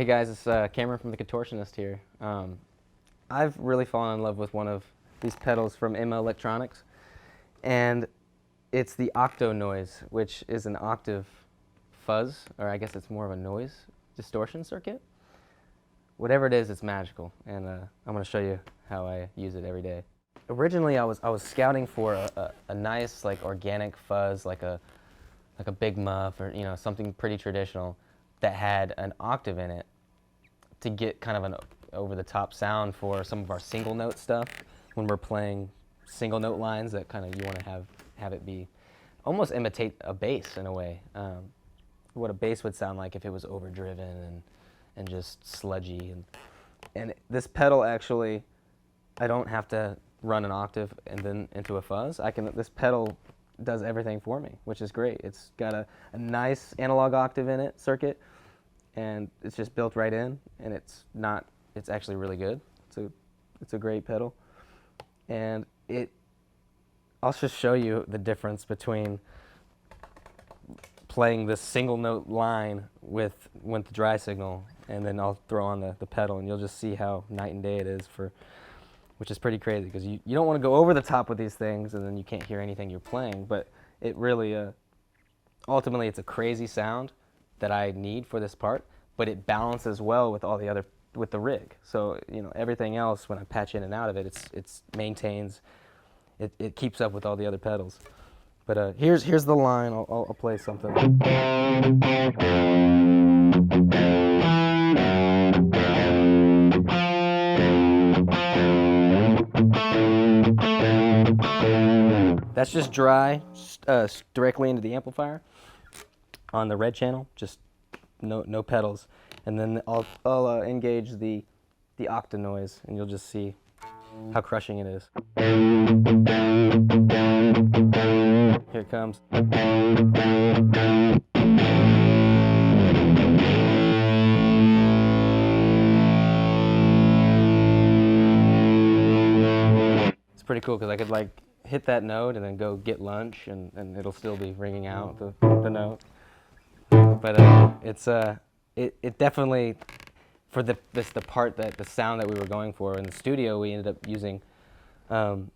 guys, it's Cameron from the Contortionist here. I've really fallen in love with one of these pedals from Emma Electronics, and it's the Okto-Nojs, which is an Octave Fuzz, or I guess it's more of a noise distortion circuit. Whatever it is, it's magical, and I'm going to show you how I use it every day. Originally, I was scouting for a nice, like, organic fuzz, like a big muff, or something pretty traditional that had an octave in it to get kind of an over-the-top sound for some of our single note stuff when we're playing single note lines that kind of you want to have it be almost imitate a bass in a way. What a bass would sound like if it was overdriven and just sludgy. And this pedal actually, I don't have to run an octave and then into a fuzz. This pedal does everything for me, which is great. It's got a nice analog octave in it, circuit, and it's just built right in, and it's actually really good. It's a great pedal. And I'll just show you the difference between playing this single note line with the dry signal, and then I'll throw on the pedal, and you'll just see how night and day it is, which is pretty crazy, because you don't want to go over the top with these things and then you can't hear anything you're playing, but it really, ultimately it's a crazy sound that I need for this part, but it balances well with with the rig. So, everything else, when I patch in and out of it, it maintains, it keeps up with all the other pedals. But here's the line. I'll play something. That's just dry, directly into the amplifier on the red channel, just no pedals. And then I'll engage the Okto-Nojs, and you'll just see how crushing it is. Here it comes. It's pretty cool because I could like hit that note and then go get lunch, and it'll still be ringing out the note. But it definitely, for the sound that we were going for in the studio, we ended up using an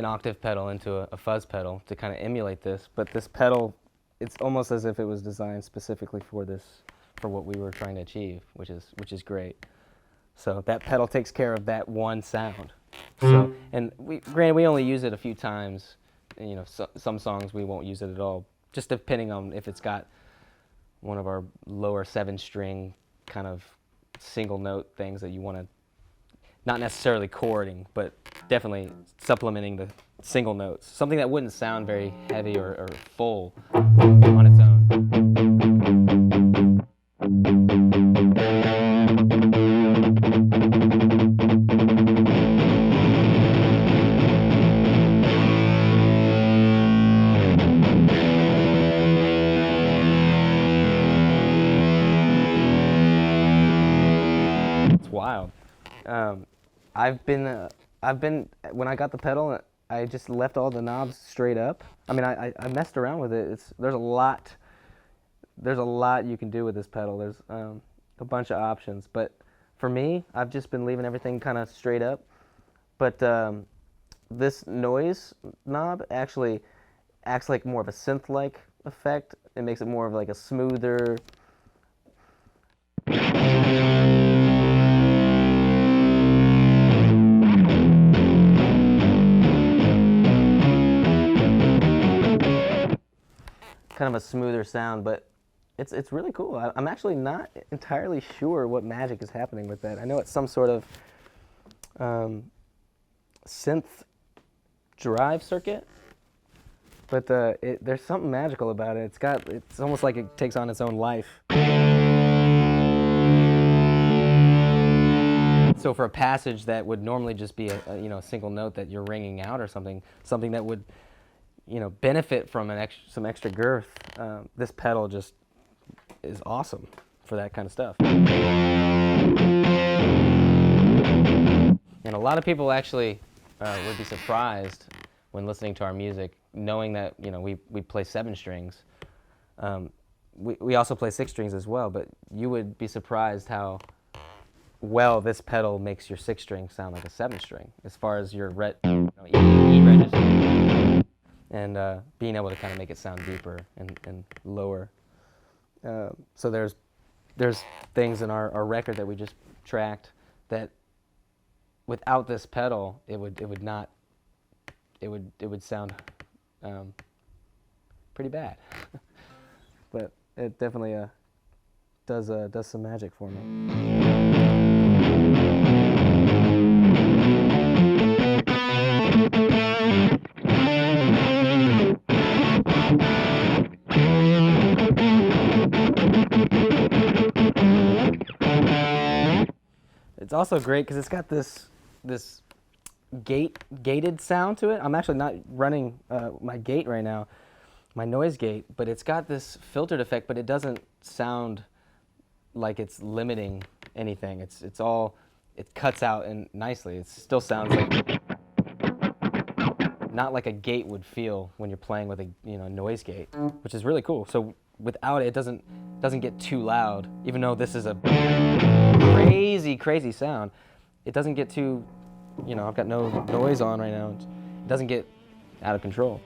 octave pedal into a fuzz pedal to kind of emulate this. But this pedal, it's almost as if it was designed specifically for what we were trying to achieve, which is great. So that pedal takes care of that one sound. So, and granted, we only use it a few times. Some songs we won't use it at all, just depending on if it's got one of our lower 7-string kind of single note things that you want to, not necessarily chording, but definitely supplementing the single notes. Something that wouldn't sound very heavy or full on its own. It's wild. I've been when I got the pedal, I just left all the knobs straight up. I mean, I messed around with it. There's a lot you can do with this pedal. There's a bunch of options, but for me, I've just been leaving everything kind of straight up. But this noise knob actually acts like more of a synth-like effect. It makes it more of like a smoother, kind of a smoother sound, but it's really cool. I'm actually not entirely sure what magic is happening with that. I know it's some sort of synth drive circuit, but there's something magical about it. It's almost like it takes on its own life. So for a passage that would normally just be a single note that you're ringing out or something that would benefit from some extra girth, this pedal just is awesome for that kind of stuff. And a lot of people actually would be surprised when listening to our music, knowing that we play 7 strings. we also play 6 strings as well, but you would be surprised how well this pedal makes your 6 string sound like a 7 string, as far as your E register, and being able to kind of make it sound deeper and lower. So there's things in our record that we just tracked that without this pedal it would sound pretty bad. But it definitely does some magic for me. It's also great because it's got this gated sound to it. I'm actually not running my gate right now, my noise gate, but it's got this filtered effect, but it doesn't sound like it's limiting anything. It cuts out and nicely. It still sounds like not like a gate would feel when you're playing with a noise gate, which is really cool. So without it, it doesn't get too loud. Even though this is a crazy sound, it doesn't get too, I've got no noise on right now. It doesn't get out of control.